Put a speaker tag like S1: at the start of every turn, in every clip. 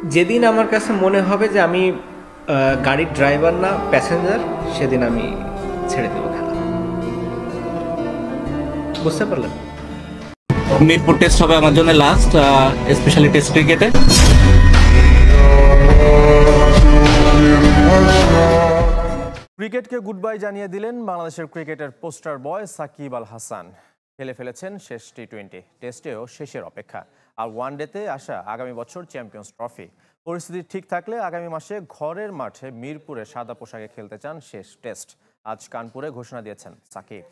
S1: যেদিন আমার কাছে মনে হবে যে আমি গাড়ির ড্রাইভার না প্যাসেঞ্জার, সেদিন আমি ছেড়ে দেবো খেলা। বুঝতে পারলেন?
S2: মিরপুর টেস্ট হবে আমার জন্য লাস্ট, স্পেশালি টেস্ট ক্রিকেটে।
S3: ক্রিকেটকে গুড বাই জানিয়ে দিলেন বাংলাদেশের ক্রিকেটের পোস্টার বয় সাকিব আল হাসান। খেলে ফেলেছেন শেষ টি-20, টেস্টেও শেষের অপেক্ষা। আর ওয়ানডেতে আসা আগামী বছর চ্যাম্পিয়ন্স ট্রফি। পরিস্থিতি ঠিক থাকলে আগামী মাসে ঘরের মাঠে মিরপুরে সাদা পোশাকে খেলতে চান শেষ টেস্ট। আজ কানপুরে ঘোষণা দিয়েছেন সাকিব।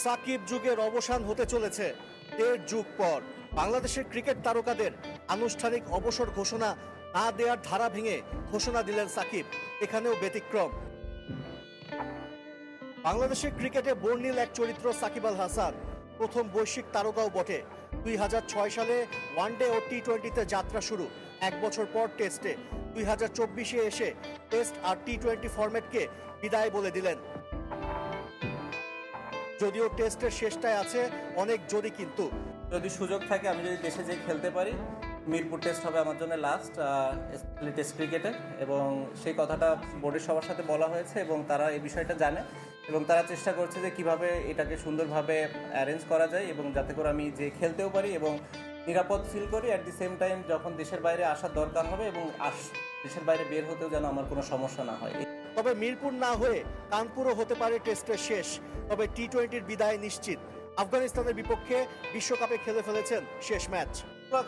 S4: সাকিব যুগের অবসান হতে চলেছে 1.5 যুগ পর। বাংলাদেশের ক্রিকেট তারকাদের আনুষ্ঠানিক অবসর ঘোষণা না দেওয়ার ধারা ভেঙে ঘোষণা দিলেন সাকিব। এখানেও ব্যতিক্রম। বাংলাদেশের ক্রিকেটে বর্ণিল এক চরিত্র সাকিব আল হাসান, প্রথম বৈশ্বিক তারকাও বটে। 2006 সালে ওয়ানডে ও টি-20তে যাত্রা শুরু, 1 বছর পর টেস্টে। 2024-এ এসে টেস্ট আর টি-20 ফরম্যাটকে বিদায় বলে দিলেন। যদিও টেস্টের শেষটায় আছে অনেক যদি কিন্তু।
S2: যদি সুযোগ থাকে, আমি যদি দেশে যেয়ে খেলতে পারি, মিরপুর টেস্ট হবে আমার জন্য লাস্ট টেস্ট ক্রিকেটে। এবং সেই কথাটা বোর্ডের সবার সাথে বলা হয়েছে এবং তারা এই বিষয়টা জানে এবং তারা চেষ্টা করছে যে কিভাবে এটাকে সুন্দরভাবে অ্যারেঞ্জ করা যায় এবং যাতে করে আমি যে খেলতেও পারি এবং নিরাপদ ফিল করি। অ্যাট দি সেম টাইম যখন দেশের বাইরে আসার দরকার হবে এবং দেশের বাইরে বের হতেও যেন আমার কোনো সমস্যা না হয়।
S4: তবে মিরপুর না হয়ে কানপুরও হতে পারে টেস্টের শেষ। তবে টি-20-র বিদায় নিশ্চিত। আফগানিস্তানের বিপক্ষে বিশ্বকাপে খেলে ফেলেছেন শেষ ম্যাচ।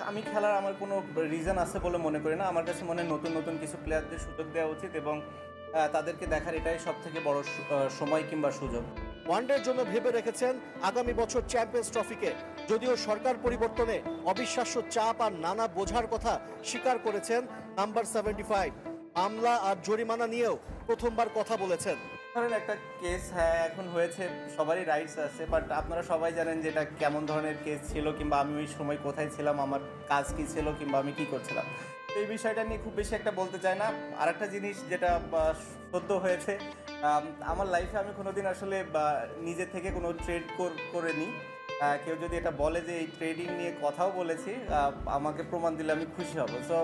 S2: আমি খেলার আমার কোনো রিজন আছে বলে মনে করি না। আমার কাছে মনে হয় নতুন নতুন কিছু প্লেয়ারদের সুযোগ দেওয়া উচিত এবং তাদেরকে দেখার এটাই সব থেকে বড় সময় কিংবা সুযোগ।
S4: ওয়ানডের জন্য ভেবে রেখেছেন আগামী বছর চ্যাম্পিয়ন্স ট্রফিকে। যদিও সরকার পরিবর্তনে অবিশ্বাস্য চাপ আর নানা বোঝার কথা স্বীকার করেছেন নাম্বার 75। মামলা আর জরিমানা নিয়েও প্রথমবার কথা বলেছেন।
S2: ধরেন একটা কেস, হ্যাঁ এখন হয়েছে, সবারই রাইটস আছে, বাট আপনারা সবাই জানেন যে এটা কেমন ধরনের কেস ছিল কিংবা আমি ওই সময় কোথায় ছিলাম, আমার কাজ কী ছিল কিংবা আমি কী করছিলাম। তো এই বিষয়টা নিয়ে খুব বেশি একটা বলতে চাই না। আর একটা জিনিস যেটা সদ্য হয়েছে, আমার লাইফে আমি কোনোদিন আসলে নিজে থেকে কোনো ট্রেড করে নিই। কেউ যদি এটা বলে যে এই ট্রেডিং নিয়ে কথাও বলেছি, আমাকে প্রমাণ দিলে আমি খুশি হব। সো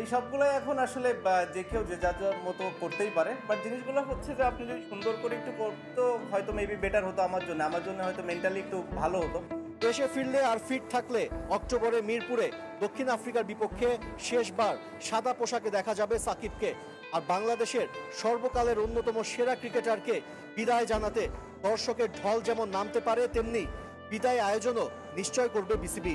S2: এই সবগুলোই এখন আসলে যে কেউ যে যার যার মতো করতেই পারে, বাট জিনিসগুলো হচ্ছে যে আপনি যদি সুন্দর করে একটু করতো হয়তো মেবি বেটার হতো আমার জন্য হয়তো মেন্টালি একটু ভালো হতো।
S4: দেশে ফিরলে আর ফিট থাকলে অক্টোবরে মিরপুরে দক্ষিণ আফ্রিকার বিপক্ষে শেষবার সাদা পোশাকে দেখা যাবে সাকিবকে। আর বাংলাদেশের সর্বকালের অন্যতম সেরা ক্রিকেটারকে বিদায় জানাতে দর্শকের ঢল যেমন নামতে পারে, তেমনি বিদায় আয়োজনও নিশ্চয় করবে বিসিবি।